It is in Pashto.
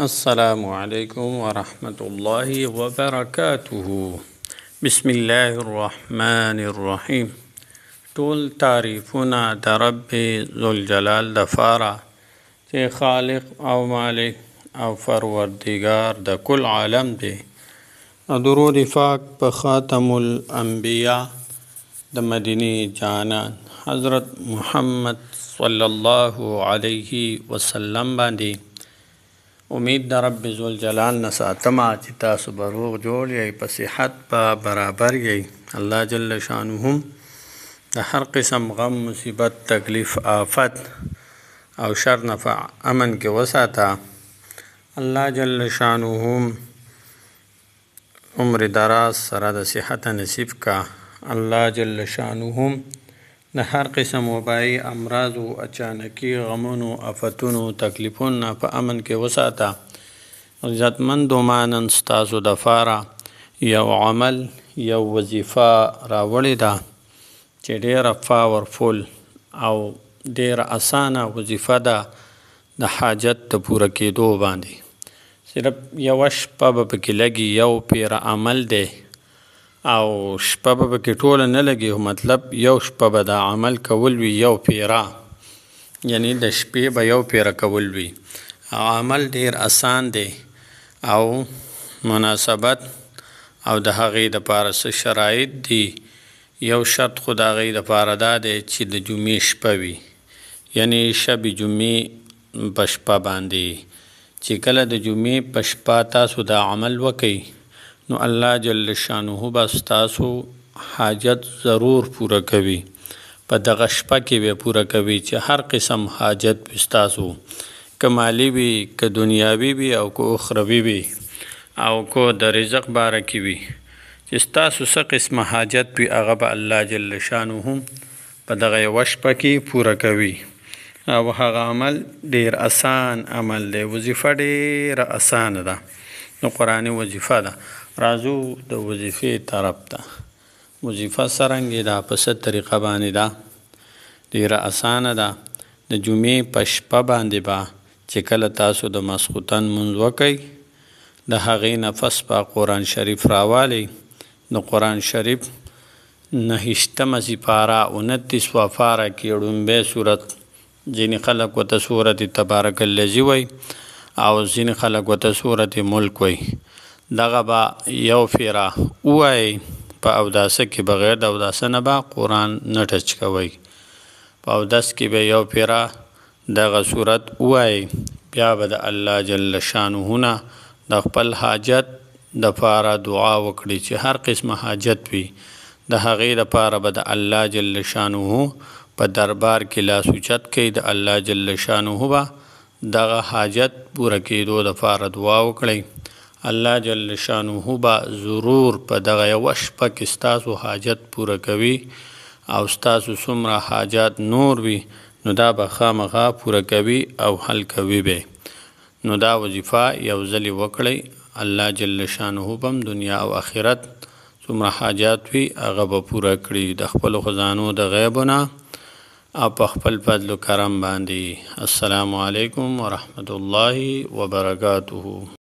السلام علیکم ورحمة الله وبرکاته. بسم الله الرحمن الرحیم. ټول تعریفونه د رب ذوالجلال دپاره چې خالق او مالک او پروردگار د کل عالم دی. درود پاک په خاتم الانبیاء د مدینی جانان حضرت محمد صلی الله علیه وسلم باندې. امید د رب ذوالجلال نه ساتمه چې تاسو به روغ جوړ یئ، په صحت به برابر یئ. الله جل شانه د هر قسم غم، مصیبت، تکلیف، آفت او شر نه په امن کې وساته. الله جل شانه عمر دراز سره د صحت نصیب کا. الله جل شانه د هر قسم وبایي امراضو، اچانکي غمونو، آفتونو، تکلیفونو په امن کې وساته. عزتمندو مانن ستاسو دپاره یو عمل، یو وظیفه راوړې ده چې ډیره پاورفول او ډیره اسانه وظیفه ده د حاجت د پوره کېدو باندې. صرف یوه شپه به پکې لګي، یو پیره عمل دی او شپه به پکې ټوله نه لګي، مطلب یو شپه به دا عمل کول وي، یو پیره، یعنی د شپې به یو پیره کول وي. عمل ډیر اسان دی او مناسبت او د هغې دپاره څه شرایط دي. یو شرط خو د هغې دپاره دا دی چې د جمعې شپه وي، یعنی شب جمعې په شپه باندې. چې کله د جمعې په شپه تاسو دا عمل وکئ نو الله جل شانه به ستاسو حاجت ضرور پوره کوي. په دغه شپه کې به پوره کوي چې هر قسم حاجت به ستاسو، که مالی وي، که دنیاوي وي او که اخروي وي او که د رزق باره کې وي، چې ستاسو څه قسمه حاجت وي هغه به الله جل شانه په دغه یوه شپه کې پوره کوي. او هغه عمل ډیر اسان عمل دی، وظیفه ډیره اسانه ده، نو قرآني وظیفه ده. راځو د وظیفې طرف ته. وظیفه څرنګه ده، په څه طریقه باندې ده؟ ډیره اسانه ده. د جمعې په شپه باندې به چې کله تاسو د ماسخوتن لمونځ وکئ، د هغې نه پس به قرآن شریف راوالئ. د قرآن شریف 29مه سپاره 29 پاره کې ړومبی صورت، ځینې خلک ورته صورت تبارک الذی وایي او ځینې خلک ورته صورت ملک وایي. دغه به یو پیره ووایئ په اوداسه کې، بغیر د اوداسه نه به قرآن نه ټچ کوئ. په اودس کې به یو پیره دغه صورت ووایئ. بیا به د الله جل شانه نه د خپل حاجت دپاره دعا وکړئ چې هر قسمه حاجت وي، د هغې دپاره به د الله جل شانه په دربار کې لاس اوچت کړئ. د الله جل شانه به دغه حاجت پوره کېدو دپاره دعا وکړئ. الله جل شانه به ضرور په دغه یوه شپه کې ستاسو حاجت پوره کوي او ستاسو څومره حاجات نور وي نو دا به خامخا پوره کوي او حل کوي به. نو دا وظیفه یو ځلې وکړئ، الله جل شانه به هم دنیا او آخرت څومره حاجات وي هغه به پوره کړي د خپلو خزانو د غیبونه او په خپل فضل و کرم باندې. السلام علیکم ورحمة الله وبرکاته.